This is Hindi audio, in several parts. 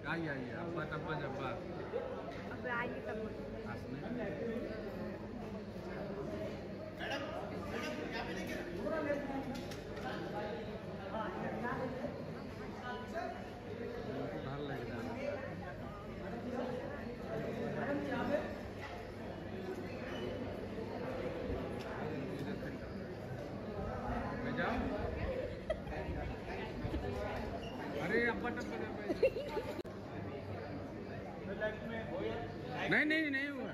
आइए अब्बा तब्बा जब्बा। अब आइए तब ভাল লাগে না। जाओ। अरे अब्बा टब्बा नहीं हुआ।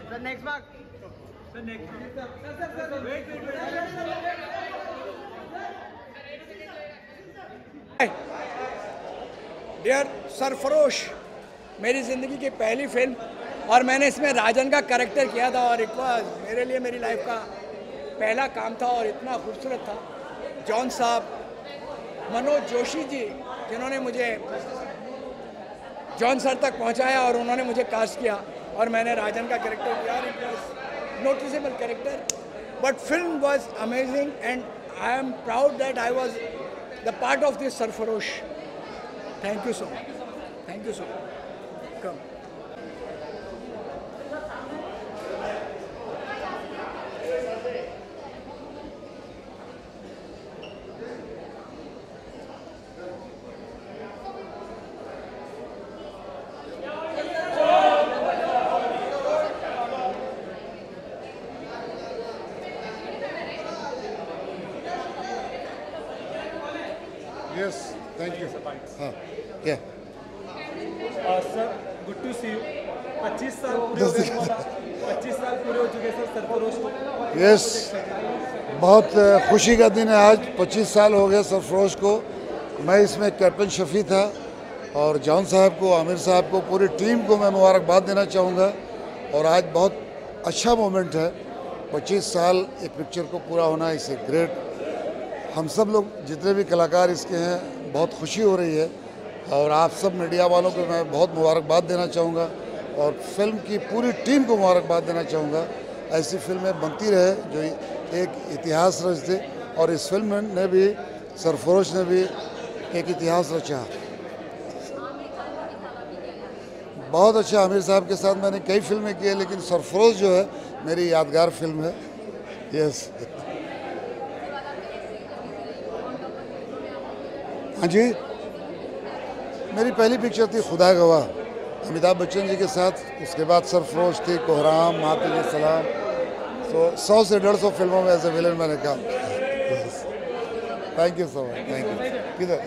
सर नेक्स्ट भाग sir next sir wait dear Sarfarosh, मेरी ज़िंदगी की पहली फिल्म और मैंने इसमें राजन का कैरेक्टर किया था और इट वाज मेरे लिए मेरी लाइफ का पहला काम था और इतना खूबसूरत था। जॉन साहब, मनोज जोशी जी जिन्होंने मुझे जॉन सर तक पहुंचाया और उन्होंने मुझे कास्ट किया और मैंने राजन का कैरेक्टर किया। It was noticeable character but film was amazing and I am proud that I was the part of this Sarfarosh. Thank you so much. Thank you so much. Come. Yes, thank you. हाँ, क्या? Sir good to see you. 25 साल पूरे हो गए 25 साल पूरे हो चुके सर सरफरोश को। यस, बहुत खुशी का दिन है आज। 25 साल हो गए सरफरोश को। मैं इसमें कैप्टन शफी था और जॉन साहब को, आमिर साहब को, पूरी टीम को मैं मुबारकबाद देना चाहूँगा। और आज बहुत अच्छा मोमेंट है, 25 साल एक पिक्चर को पूरा होना। इसे ग्रेट, हम सब लोग जितने भी कलाकार इसके हैं, बहुत खुशी हो रही है। और आप सब मीडिया वालों को मैं बहुत मुबारकबाद देना चाहूँगा और फिल्म की पूरी टीम को मुबारकबाद देना चाहूँगा। ऐसी फिल्में बनती रहे जो एक इतिहास रच दे और इस फिल्म ने भी, सरफरोश ने भी एक इतिहास रचा। बहुत अच्छा। आमिर साहब के साथ मैंने कई फिल्में की है लेकिन सरफरोश जो है मेरी यादगार फिल्म है। यस। हाँ जी, मेरी पहली पिक्चर थी खुदा गवाह, अमिताभ बच्चन जी के साथ। उसके बाद सरफरोश थी, कोहराम, मातुल सलाम। तो 100 से 150 फिल्मों में एज ए विलन मैंने काम। Thank you so much. Thank you. इधर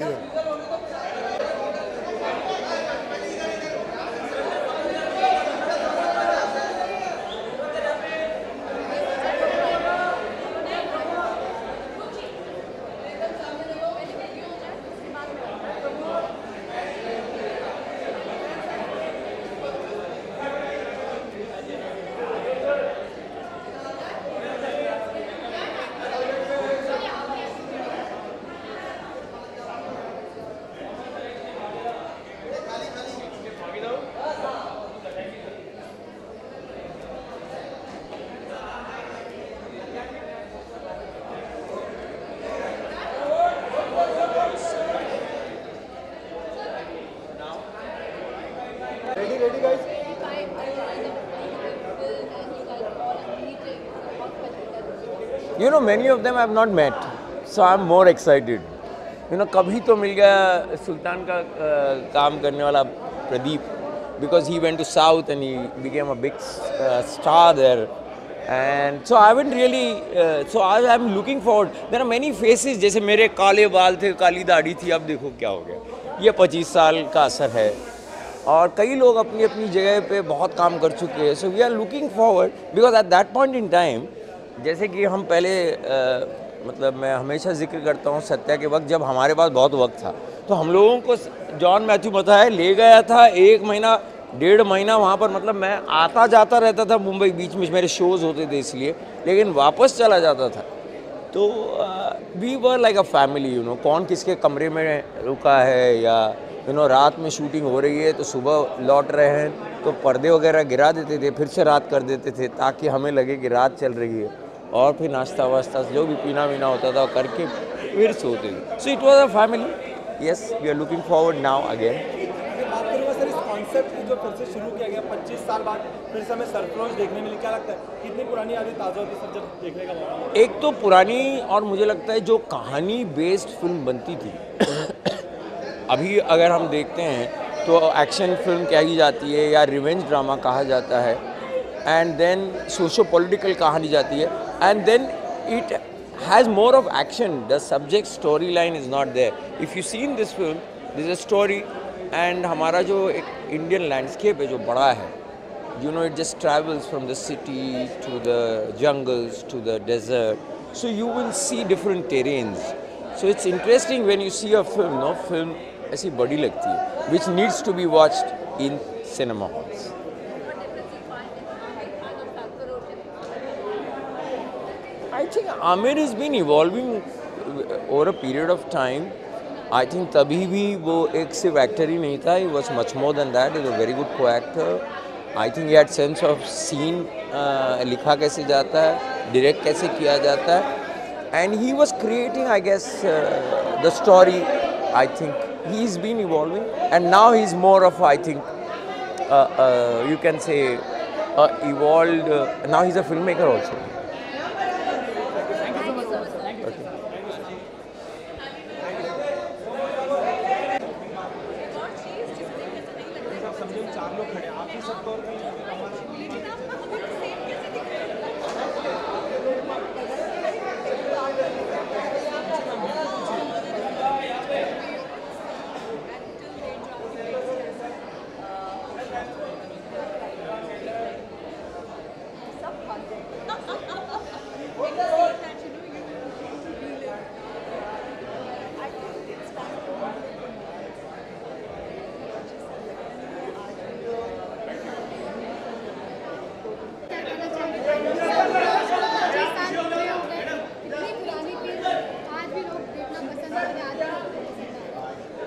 You know, many of them I have not met, so I am more excited. You know, कभी तो मिल गया सुल्तान का काम करने वाला Pradeep, because he went to South and he became a big star there. And so I haven't really, so I am looking forward. There are many faces, जैसे मेरे काले बाल थे, काली दाढ़ी थी, अब देखो क्या हो गया। ये 25 साल का असर है और कई लोग अपनी अपनी जगह पे बहुत काम कर चुके हैं. So we are looking forward because at that point in time, जैसे कि हम पहले मतलब मैं हमेशा जिक्र करता हूँ सत्या के वक्त, जब हमारे पास बहुत वक्त था तो हम लोगों को जॉन मैथ्यू पता है ले गया था 1 महीना 1.5 महीना वहाँ पर, मतलब मैं आता जाता रहता था मुंबई, बीच में मेरे शोज़ होते थे इसलिए, लेकिन वापस चला जाता था। तो we were like a family, you know, कौन किसके कमरे में रुका है, या यू नो रात में शूटिंग हो रही है तो सुबह लौट रहे हैं तो पर्दे वगैरह गिरा देते थे, फिर से रात कर देते थे ताकि हमें लगे कि रात चल रही है, और फिर नाश्ता वास्ता जो भी पीना वीना होता था करके फिर सोते थे। So it was a family. Yes, we are looking forward now again. बात करूँगा सर इस कॉन्सेप्ट जो फिर से शुरू किया गया 25 साल बाद फिर से हमें सरफरोश देखने मिली, क्या लगता है कितनी पुरानी यादें ताज़ा होती सर जब देखने का मौका मिला? एक तो पुरानी, और मुझे लगता है जो कहानी बेस्ड फिल्म बनती थी अभी अगर हम देखते हैं तो एक्शन फिल्म कही जाती है या रिवेंज ड्रामा कहा जाता है, एंड देन सोशो पॉलिटिकल कहानी जाती है, and then it has more of action. The subject story line is not there. If you seen this film, this a story, and हमारा जो एक इंडियन लैंडस्केप है जो बड़ा है, you know, it just travels from the city to the jungles to the desert, so you will see different terrains. So it's interesting when you see a film, no, film ऐसी बड़ी लगती है, which needs to be watched in cinema halls. I think Amir has been evolving over a period of time. I think तभी भी वो एक सिर्फ एक्टर ही नहीं था, he was much more than that. He was a very good co-actor. I think he had sense of scene, लिखा कैसे जाता है, डायरेक्ट कैसे किया जाता है, and he was creating, I guess, the story. I think he's been evolving, and now he's more of, I think, you can say, evolved. Now he's a filmmaker also.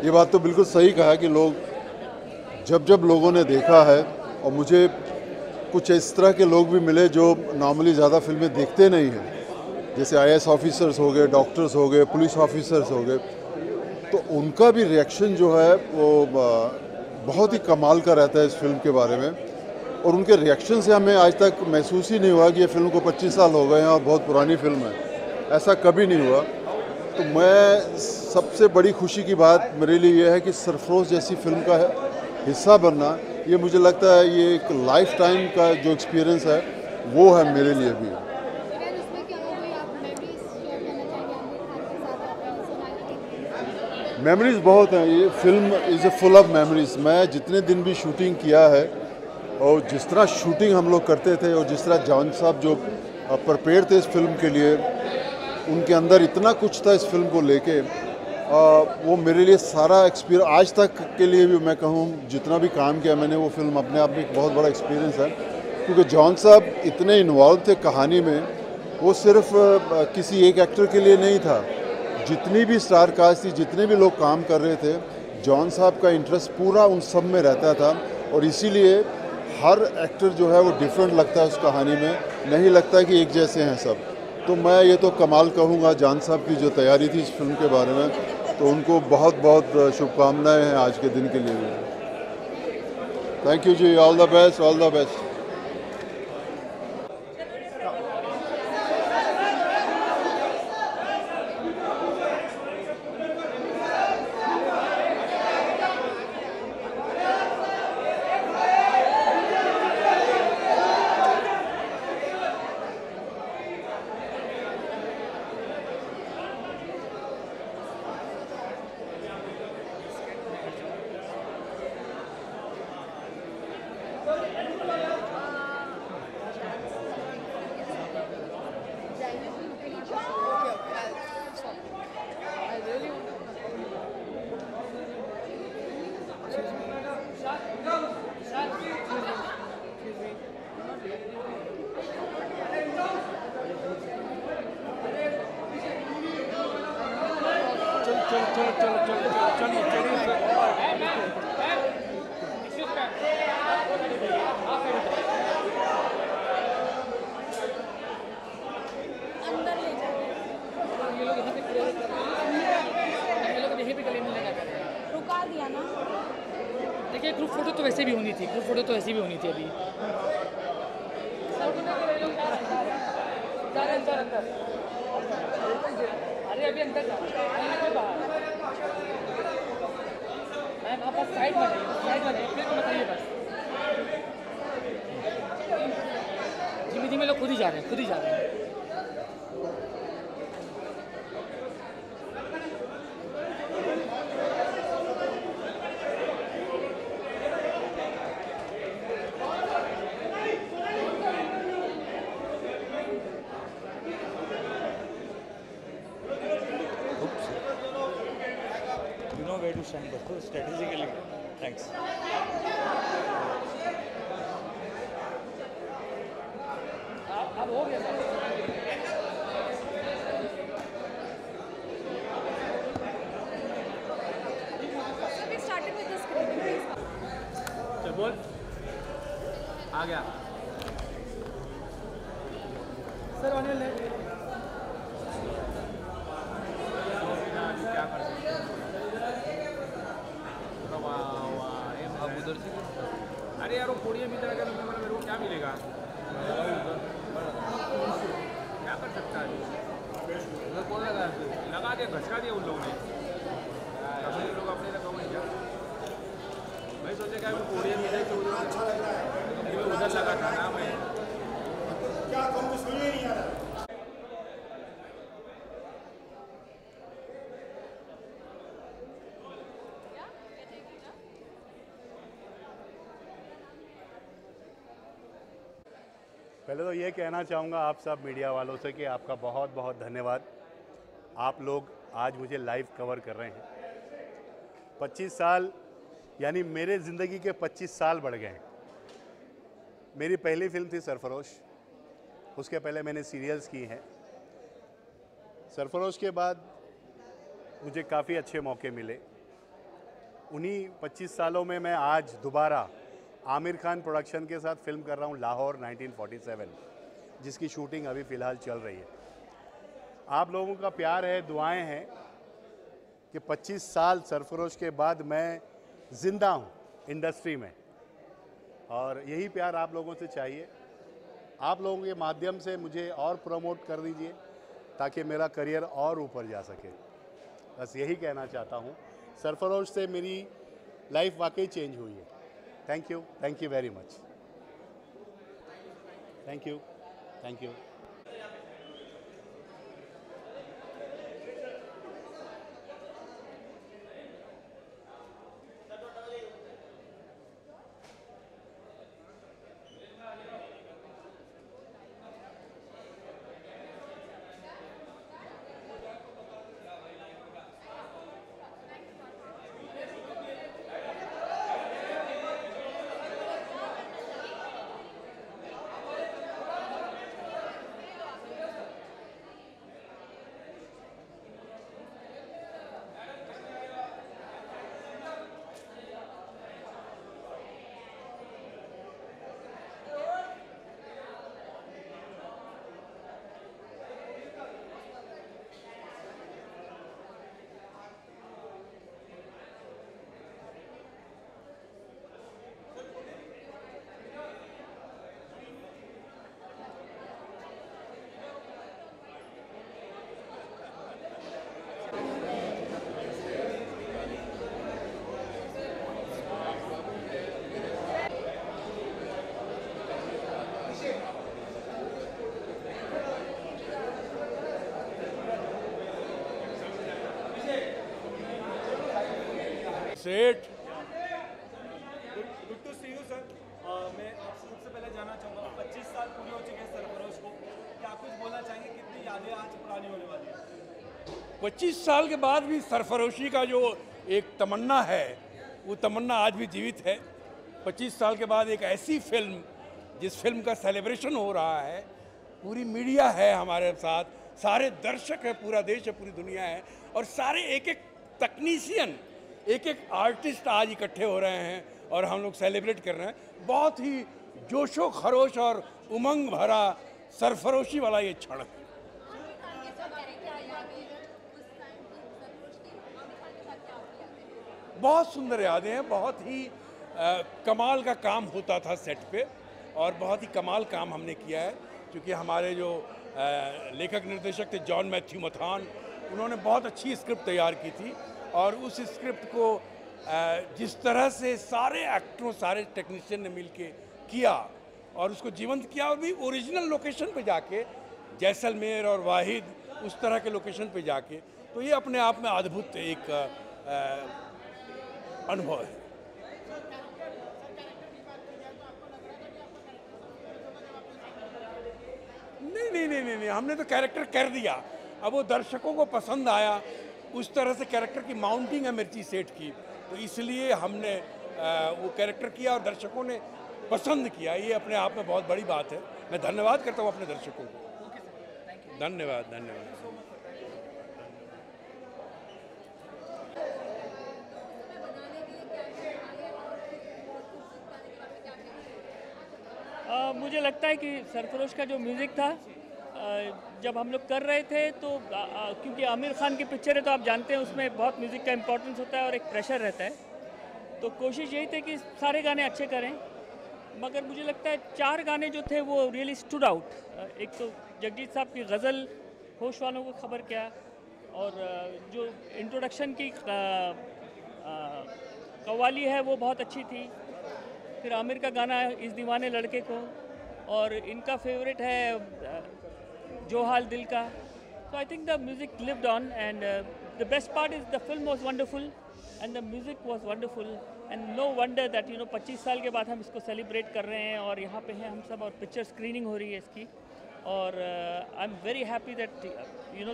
ये बात तो बिल्कुल सही कहा कि लोग जब लोगों ने देखा है, और मुझे कुछ इस तरह के लोग भी मिले जो नॉर्मली ज़्यादा फिल्में देखते नहीं हैं, जैसे IAS ऑफिसर्स हो गए, डॉक्टर्स हो गए, पुलिस ऑफिसर्स हो गए, तो उनका भी रिएक्शन जो है वो बहुत ही कमाल का रहता है इस फिल्म के बारे में। और उनके रिएक्शन से हमें आज तक महसूस ही नहीं हुआ कि ये फिल्म को 25 साल हो गए हैं और बहुत पुरानी फिल्म है, ऐसा कभी नहीं हुआ। तो मैं सबसे बड़ी खुशी की बात मेरे लिए ये है कि सरफरोश जैसी फिल्म का हिस्सा बनना, ये मुझे लगता है ये एक लाइफ टाइम का जो एक्सपीरियंस है वो है मेरे लिए भी। मेमोरीज बहुत हैं, ये film is a full of memories. मैं जितने दिन भी शूटिंग किया है और जिस तरह शूटिंग हम लोग करते थे और जिस तरह जॉन साहब जो प्रिपेयर थे इस फिल्म के लिए, उनके अंदर इतना कुछ था इस फिल्म को लेके, वो मेरे लिए सारा एक्सपीरियंस आज तक के लिए भी मैं कहूँ जितना भी काम किया मैंने, वो फिल्म अपने आप में एक बहुत बड़ा एक्सपीरियंस है। क्योंकि जॉन साहब इतने इन्वॉल्व थे कहानी में, वो सिर्फ किसी एक एक्टर के लिए नहीं था, जितनी भी स्टार कास्ट थी, जितने भी लोग काम कर रहे थे, जॉन साहब का इंटरेस्ट पूरा उन सब में रहता था। और इसीलिए हर एक्टर जो है वो डिफरेंट लगता है उस कहानी में, नहीं लगता कि एक जैसे हैं सब। तो मैं ये तो कमाल कहूँगा जॉन साहब की जो तैयारी थी इस फिल्म के बारे में, तो उनको बहुत बहुत शुभकामनाएं हैं आज के दिन के लिए भी। Thank you ji, all the best, all the best. अंदर ले जाइए। ये लोग यहाँ पे खड़े होकर ये लोग यहीं पे गले में लगा कर रहे हैं। रुका दिया ना। देखिए ग्रुप फोटो तो वैसे भी होनी थी, ग्रुप फोटो तो वैसे भी होनी थी अभी। अंदर अरे अभी अंदर बाहर मैम आप बस साइड में जाइए फिर तो बताइए बस। धीमे धीमे लोग खुद ही जा रहे हैं। You know where to stand, but strategically. Thanks. अब हो गया sir. So we started with the screening, please. चल बोल आ गया सर ऑन योर क्या कर सकते अब उधर से अरे यार वो कोड़िया भी तरह का मेरे को क्या मिलेगा क्या कर सकता है उधर कौन लगा के घसका दिया उन लोगों ने लोग अपने लगा हुए क्या मैं सोचे क्या वो कोड़िया मिले तो उधर लगा था ना मैं क्या तुमको सुन ही नहीं आ रहा पहले तो ये कहना चाहूँगा आप सब मीडिया वालों से कि आपका बहुत बहुत धन्यवाद। आप लोग आज मुझे लाइव कवर कर रहे हैं। 25 साल यानी मेरे ज़िंदगी के 25 साल बढ़ गए हैं। मेरी पहली फिल्म थी सरफरोश, उसके पहले मैंने सीरियल्स की हैं। सरफरोश के बाद मुझे काफ़ी अच्छे मौके मिले। उन्हीं 25 सालों में मैं आज दोबारा आमिर खान प्रोडक्शन के साथ फिल्म कर रहा हूँ लाहौर 1947, जिसकी शूटिंग अभी फ़िलहाल चल रही है। आप लोगों का प्यार है, दुआएं हैं कि 25 साल सरफरोश के बाद मैं ज़िंदा हूँ इंडस्ट्री में, और यही प्यार आप लोगों से चाहिए। आप लोगों के माध्यम से मुझे और प्रमोट कर दीजिए ताकि मेरा करियर और ऊपर जा सके। बस यही कहना चाहता हूँ। सरफरोश से मेरी लाइफ वाकई चेंज हुई है। Thank you very much. Thank you. सेठ good to see you sir. मैं आपसे सबसे पहले जानना चाहूँगा 25 साल पूरे हो चुके हैं सरफरोश को, क्या कुछ बोलना चाहेंगे, कितनी यादें आज पुरानी होने वाली है? 25 साल के बाद भी सरफरोशी का जो एक तमन्ना है वो तमन्ना आज भी जीवित है। 25 साल के बाद एक ऐसी फिल्म जिस फिल्म का सेलिब्रेशन हो रहा है, पूरी मीडिया है हमारे साथ, सारे दर्शक है, पूरा देश है, पूरी दुनिया है, और सारे एक एक तकनीशियन, एक एक आर्टिस्ट आज इकट्ठे हो रहे हैं और हम लोग सेलिब्रेट कर रहे हैं। बहुत ही जोशो खरोश और उमंग भरा सरफरोशी वाला ये क्षण है। बहुत सुंदर यादें हैं, बहुत ही कमाल का काम होता था सेट पे और बहुत ही कमाल काम हमने किया है, क्योंकि हमारे जो लेखक निर्देशक थे जॉन मैथ्यू मथान, उन्होंने बहुत अच्छी स्क्रिप्ट तैयार की थी और उस स्क्रिप्ट को जिस तरह से सारे एक्टरों सारे टेक्नीशियन ने मिलके किया और उसको जीवंत किया, और भी ओरिजिनल लोकेशन पे जाके, जैसलमेर और वाहिद उस तरह के लोकेशन पे जाके, तो ये अपने आप में अद्भुत एक अनुभव है। नहीं, हमने तो कैरेक्टर कर दिया। अब वो दर्शकों को पसंद आया, उस तरह से कैरेक्टर की माउंटिंग है मिर्ची सेठ की, तो इसलिए हमने वो कैरेक्टर किया और दर्शकों ने पसंद किया। ये अपने आप में बहुत बड़ी बात है। मैं धन्यवाद करता हूँ अपने दर्शकों को। धन्यवाद। मुझे लगता है कि सरफरोश का जो म्यूज़िक था, जब हम लोग कर रहे थे तो क्योंकि आमिर खान की पिक्चर है तो आप जानते हैं उसमें बहुत म्यूज़िक का इम्पोर्टेंस होता है और एक प्रेशर रहता है, तो कोशिश यही थी कि सारे गाने अच्छे करें। मगर मुझे लगता है 4 गाने जो थे वो रियली स्टूड आउट। एक तो जगजीत साहब की गज़ल होश वालों को खबर क्या, और जो इंट्रोडक्शन की कव्वाली है वो बहुत अच्छी थी। फिर आमिर का गाना है इस दीवाने लड़के को, और इनका फेवरेट है जो हाल दिल का। So I think the music lived on, and the best part is the film was wonderful and the music was wonderful, and no wonder that 25 साल के बाद हम इसको सेलिब्रेट कर रहे हैं और यहाँ पे हैं हम सब, और पिक्चर स्क्रीनिंग हो रही है इसकी, और आई am very happy that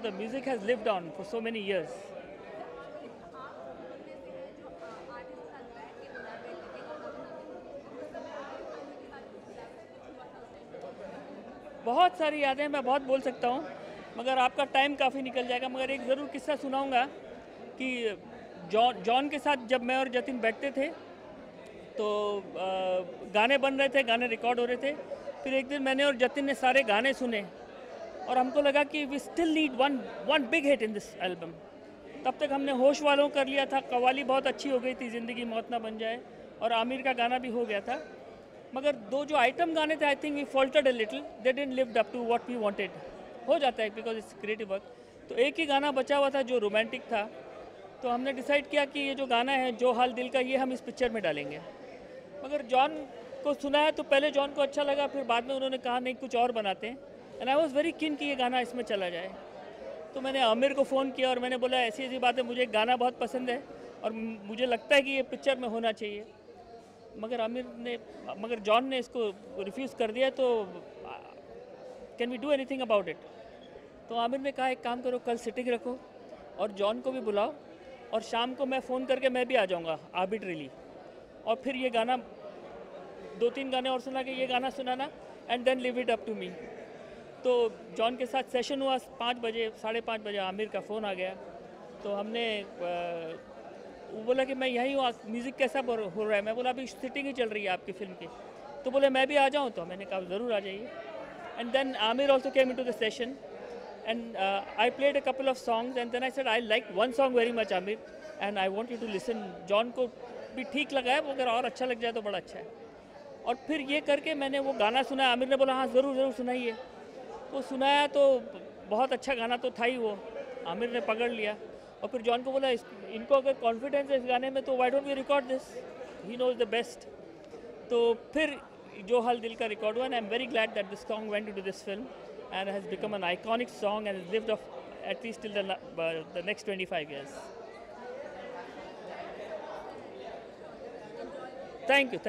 the music has lived on for so many years. बहुत सारी यादें मैं बहुत बोल सकता हूँ, मगर आपका टाइम काफ़ी निकल जाएगा। मगर एक ज़रूर किस्सा सुनाऊंगा कि जॉन के साथ जब मैं और जतिन बैठते थे तो गाने बन रहे थे, गाने रिकॉर्ड हो रहे थे। फिर एक दिन मैंने और जतिन ने सारे गाने सुने और हमको लगा कि we still need one big hit in this album. तब तक हमने होश वालों कर लिया था, कव्वाली बहुत अच्छी हो गई थी, ज़िंदगी मौत ना बन जाए, और आमिर का गाना भी हो गया था। मगर 2 जो आइटम गाने थे, I think we faltered a little, they didn't lived up to what we wanted. हो जाता है बिकॉज इट्स क्रिएटिव वर्क। तो एक ही गाना बचा हुआ था जो रोमांटिक था, तो हमने डिसाइड किया कि ये जो गाना है जो हाल दिल का, ये हम इस पिक्चर में डालेंगे। मगर जॉन को सुना है तो पहले जॉन को अच्छा लगा, फिर बाद में उन्होंने कहा नहीं कुछ और बनाते हैं, and I was very keen कि ये गाना इसमें चला जाए। तो मैंने आमिर को फ़ोन किया और मैंने बोला ऐसी ऐसी बात है, मुझे गाना बहुत पसंद है और मुझे लगता है कि ये पिक्चर में होना चाहिए। मगर जॉन ने इसको रिफ्यूज़ कर दिया, तो can we do anything about it. तो आमिर ने कहा एक काम करो, कल सिटिंग रखो और जॉन को भी बुलाओ, और शाम को मैं फ़ोन करके मैं भी आ जाऊँगा आर्बिट्रीली, और फिर ये गाना 2-3 गाने और सुना के ये गाना सुनाना, and then leave it up to me. तो जॉन के साथ सेशन हुआ 5 बजे, 5:30 बजे आमिर का फ़ोन आ गया। तो हमने वो बोला कि मैं यहीं हूँ, म्यूज़िक कैसा हो रहा है। मैं बोला अभी सिटिंग ही चल रही है आपकी फ़िल्म की। तो बोले मैं भी आ जाऊँ, तो मैंने कहा ज़रूर आ जाइए। And then Aamir also came into the session, and I played a couple of songs, and then I said I like one song very much Aamir, and I want you to listen. John को भी ठीक लगा है, अगर और अच्छा लग जाए तो बड़ा अच्छा है। और फिर ये करके मैंने वो गाना सुना, आमिर ने बोला हाँ ज़रूर सुनाइए। तो सुनाया तो बहुत अच्छा गाना तो था ही, वो आमिर ने पकड़ लिया। और फिर जॉन को बोला इनको अगर कॉन्फिडेंस है इस गाने में तो why don't we record this, he knows the best. तो फिर जो हाल दिल का रिकॉर्ड हुआ, and I am very glad that this song went into this film and has become an iconic song and has lived off at least till the next 25 years. Thank you.